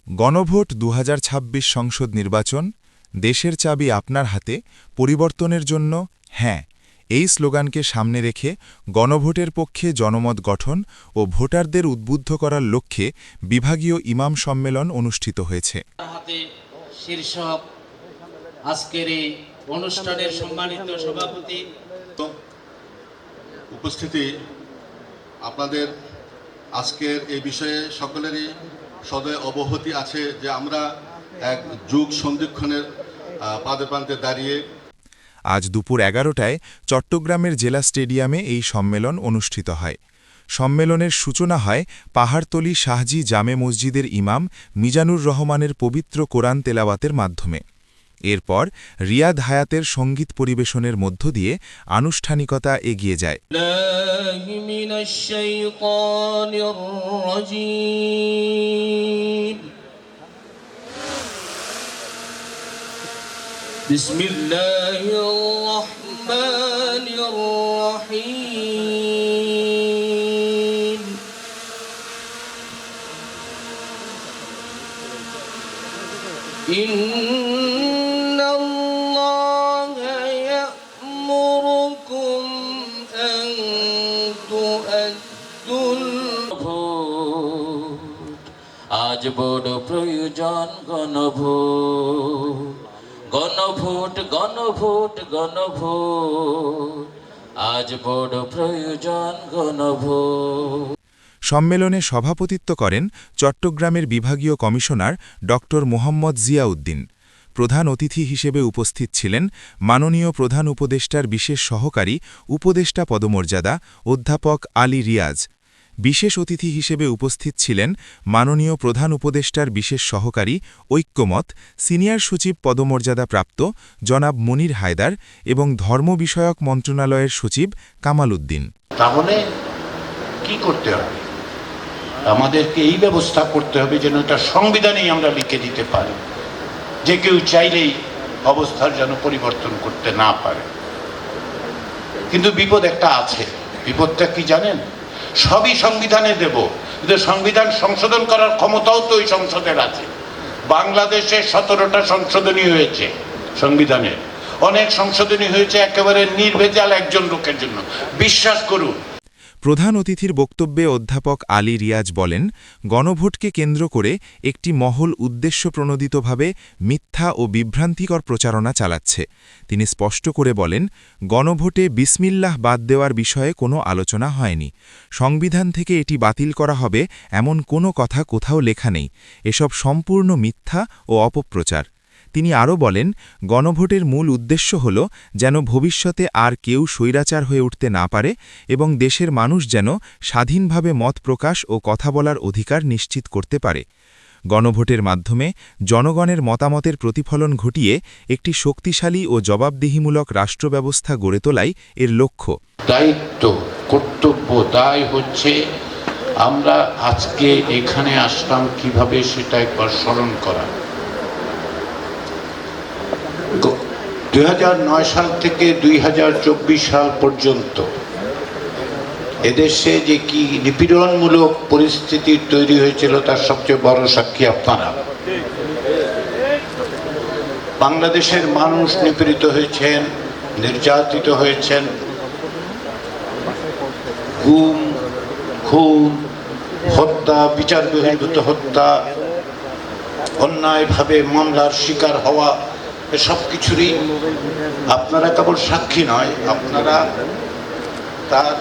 গণভোট ২০২৬ সংসদ নির্বাচন, দেশের চাবি আপনার হাতে, পরিবর্তনের জন্য হ্যাঁ, এই স্লোগানকে সামনে রেখে গণভোটের পক্ষে জনমত গঠন ও ভোটারদের উদ্বুদ্ধ করার লক্ষ্যে বিভাগীয় ইমাম সম্মেলন অনুষ্ঠিত হয়েছে। শীর্ষক আজকের এই অনুষ্ঠানের সম্মানিত সভাপতি উপস্থিতি, আপনাদের আজকের এই বিষয়ে সকলেরই সদয় অবগতি আছে যে আমরা এক যুগ সন্ধিক্ষণের পাদপ্রান্তে দাঁড়িয়ে। আজ দুপুর ১১টায় চট্টগ্রামের জেলা স্টেডিয়ামে এই সম্মেলন অনুষ্ঠিত হয়। সম্মেলনের সূচনা হয় পাহাড়তলী শাহজি জামে মসজিদের ইমাম মিজানুর রহমানের পবিত্র কোরআন তেলাওয়াতের মাধ্যমে। এরপর রিয়াদ হায়াতের সঙ্গীত পরিবেশনের মধ্য দিয়ে আনুষ্ঠানিকতা এগিয়ে যায়। বিসমিল্লাহির রহমানির রহিম। ইন্নাল্লাহা ইয়া'মুরুকুম আন তু'আদ্দুল ভোট। আজ বড় প্রয়োজন গণভোট, গণভোট গণভোট গণভোট, আজ বড় প্রয়োজন গণভোট। সম্মেলনে সভাপতিত্ব করেন চট্টগ্রামের বিভাগীয় কমিশনার ড. মোহাম্মদ জিয়াউদ্দিন। প্রধান অতিথি হিসেবে উপস্থিত ছিলেন মাননীয় প্রধান উপদেষ্টার বিশেষ সহকারী উপদেষ্টা পদমর্যাদা অধ্যাপক আলী রিয়াজ। বিশেষ অতিথি হিসেবে উপস্থিত ছিলেন মাননীয় প্রধান উপদেষ্টার বিশেষ সহকারী ঐক্যমত সিনিয়র সচিব পদমর্যাদাপ্রাপ্ত জনাব মনির হায়দার এবং ধর্ম বিষয়ক মন্ত্রণালয়ের সচিব কামাল উদ্দিন। তাহলে কি করতে হবে? আমাদেরকে এই ব্যবস্থা করতে হবে যেন এটা সংবিধানেই আমরা লিখে দিতে পারি, যে কেউ চাইলেই অবস্থার যেন পরিবর্তন করতে না পারে। কিন্তু বিপদ একটা আছে। বিপদটা কি জানেন? সবই সংবিধানে দেব, কিন্তু সংবিধান সংশোধন করার ক্ষমতাও তো ওই সংসদের আছে। বাংলাদেশে 17টা সংশোধনী হয়েছে সংবিধানের, অনেক সংশোধনী হয়েছে একেবারে নির্ভেজাল একজন লোকের জন্য। বিশ্বাস করুন। প্রধান অতিথির বক্তব্যে অধ্যাপক আলী রিয়াজ বলেন, গণভোটকে কেন্দ্র করে একটি মহল উদ্দেশ্যপ্রণোদিতভাবে মিথ্যা ও বিভ্রান্তিকর প্রচারণা চালাচ্ছে। তিনি স্পষ্ট করে বলেন, গণভোটে বিসমিল্লাহ বাদ দেওয়ার বিষয়ে কোনো আলোচনা হয়নি। সংবিধান থেকে এটি বাতিল করা হবে এমন কোনো কথা কোথাও লেখা নেই। এসব সম্পূর্ণ মিথ্যা ও অপপ্রচার। তিনি আরও বলেন, গণভোটের মূল উদ্দেশ্য হল যেন ভবিষ্যতে আর কেউ স্বৈরাচার হয়ে উঠতে না পারে এবং দেশের মানুষ যেন স্বাধীনভাবে মত প্রকাশ ও কথা বলার অধিকার নিশ্চিত করতে পারে। গণভোটের মাধ্যমে জনগণের মতামতের প্রতিফলন ঘটিয়ে একটি শক্তিশালী ও জবাবদিহিমূলক রাষ্ট্রব্যবস্থা গড়ে তোলাই এর লক্ষ্য। দায়িত্ব, কর্তব্য, দায় হচ্ছে আমরা আজকে এখানে আসলাম কিভাবে সেটা একবার স্মরণ করা। 2009 সাল থেকে 2024 সাল পর্যন্ত এদেশে যে কি নিপীড়নমূলক পরিস্থিতি তৈরি হয়েছিল তার সবচেয়ে বড় সাক্ষী আপনারা। বাংলাদেশের মানুষ নিপীড়িত হয়েছেন, নির্যাতিত হয়েছেন, গুম, খুন, হত্যা, বিচার বহির্ভূত হত্যা, অন্যায়ভাবে মামলার শিকার হওয়া, এসব কিছুরই আপনারা কেবল সাক্ষী নয়, আপনারা তার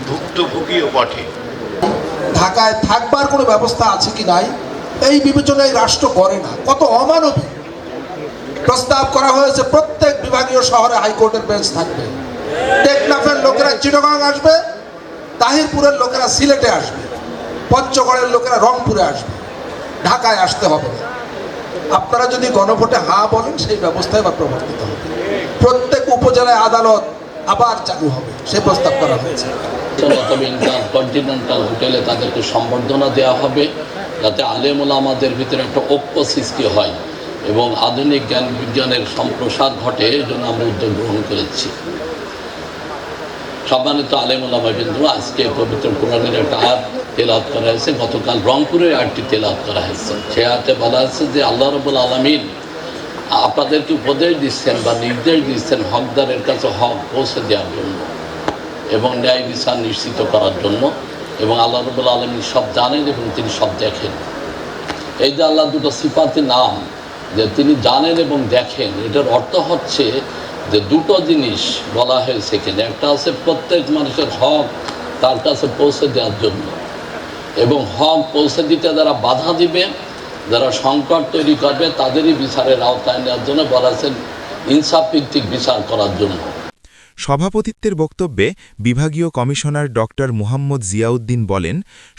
ভুক্তভোগীও বটে। ঢাকায় থাকবার কোনো ব্যবস্থা আছে কি নাই এই বিবেচনায় রাষ্ট্র করে না। কত অমানবিক প্রস্তাব করা হয়েছে। প্রত্যেক বিভাগীয় শহরে হাইকোর্টের বেঞ্চ থাকবে। টেকনাফের লোকেরা চিটাগাং আসবে, তাহিরপুরের লোকেরা সিলেটে আসবে, পঞ্চগড়ের লোকেরা রংপুরে আসবে, ঢাকায় আসতে হবে। আপনারা যদি গণভোটে হ্যাঁ বলেন সেই ব্যবস্থায় আবার প্রবর্তিত হবে। প্রত্যেক উপজেলায় আদালত আবার চালু হবে, সে প্রস্তাব করা হয়েছে। কন্টিনেন্টাল হোটেলে তাদেরকে সম্বর্ধনা দেওয়া হবে, যাতে আলেম ওলামাদের ভিতরে একটা ঐক্য সৃষ্টি হয় এবং আধুনিক জ্ঞান বিজ্ঞানের সম্প্রসার ঘটে। এই জন্য আমরা উদ্যোগ গ্রহণ করেছি। সম্মানিত আলেম ওলামা বিন্দু, আজকে পবিত্র কোরআনের একটা আয়াত তেলাওয়াত করা হয়েছে, গতকাল রংপুরে আয়াতটি তেলাওয়াত করা হয়েছে। সে আয়াতে বলা আছে যে আল্লাহ রাব্বুল আলামিন আপনাদেরকে উপদেশ দিচ্ছেন বা নির্দেশ দিচ্ছেন হকদারের কাছে হক পৌঁছে দেওয়ার জন্য এবং ন্যায় বিচার নিশ্চিত করার জন্য, এবং আল্লাহ রাব্বুল আলামিন সব জানেন এবং তিনি সব দেখেন। এই যে আল্লাহ দুটো সিফাতের নাম, যে তিনি জানেন এবং দেখেন, এটার অর্থ হচ্ছে যে দুটো জিনিস বলা হয়েছে এখানে। একটা আছে প্রত্যেক মানুষের হক তার কাছে পৌঁছে দেওয়ার জন্য, এবং হক পৌঁছে দিতে যারা বাধা দিবে, যারা সংকট তৈরি করবে, তাদেরই বিচারের আওতায় নেওয়ার জন্য বলা হয়েছে, ইনসাফ ভিত্তিক বিচার করার জন্য। সভাপতিত্বের বক্তব্যে বিভাগীয় কমিশনার ডক্টর মুহাম্মদ জিয়াউদ্দিন বলেন,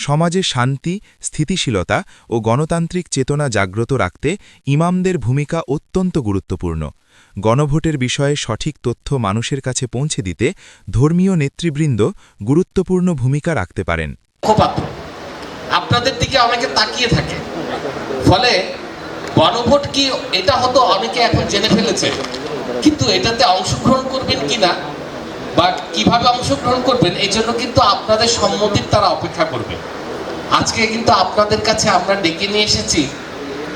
সমাজে শান্তি, স্থিতিশীলতা ও গণতান্ত্রিক চেতনা জাগ্রত রাখতে ইমামদের ভূমিকা অত্যন্ত গুরুত্বপূর্ণ। গণভোটের বিষয়ে সঠিক তথ্য মানুষের কাছে পৌঁছে দিতে ধর্মীয় নেতৃবৃন্দ গুরুত্বপূর্ণ ভূমিকা রাখতে পারেন। মুখপাত্র আপনাদের দিকে অনেকে তাকিয়ে থাকে, ফলে গণভোট কি এটা হতো অনেকে এখন জেনে ফেলেছে, কিন্তু এটাতে অংশগ্রহণ করবেন কিনা বা কিভাবে অংশগ্রহণ করবেন এই জন্য কিন্তু আপনাদের সম্মতির তারা অপেক্ষা করবে। আজকে কিন্তু আপনাদের কাছে আমরা ডেকে নিয়ে এসেছি,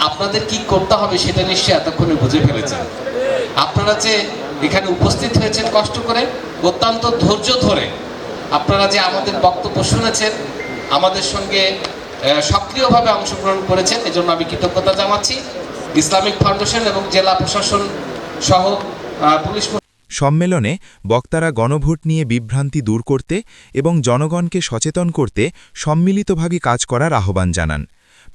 আপনাদের কি করতে হবে সেটা নিশ্চয়ই এতক্ষণে বুঝে ফেলেছেন। আপনারা যে এখানে উপস্থিত হয়েছেন কষ্ট করে, অত্যন্ত ধৈর্য ধরে আপনারা যে আমাদের বক্তব্য শুনেছেন, আমাদের সঙ্গে সক্রিয়ভাবে অংশগ্রহণ করেছেন, এজন্য আমি কৃতজ্ঞতা জানাচ্ছি। ইসলামিক ফাউন্ডেশন এবং জেলা প্রশাসন সহ পুলিশ। সম্মেলনে বক্তারা গণভোট নিয়ে বিভ্রান্তি দূর করতে এবং জনগণকে সচেতন করতে সম্মিলিতভাবে কাজ করার আহ্বান জানান।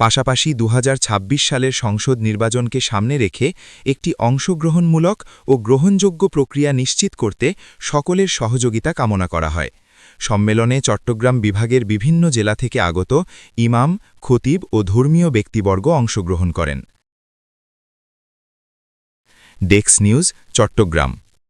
পাশাপাশি 2026 সালের সংসদ নির্বাচনকে সামনে রেখে একটি অংশগ্রহণমূলক ও গ্রহণযোগ্য প্রক্রিয়া নিশ্চিত করতে সকলের সহযোগিতা কামনা করা হয়। সম্মেলনে চট্টগ্রাম বিভাগের বিভিন্ন জেলা থেকে আগত ইমাম, খতিব ও ধর্মীয় ব্যক্তিবর্গ অংশগ্রহণ করেন। Desk news, Chittagong.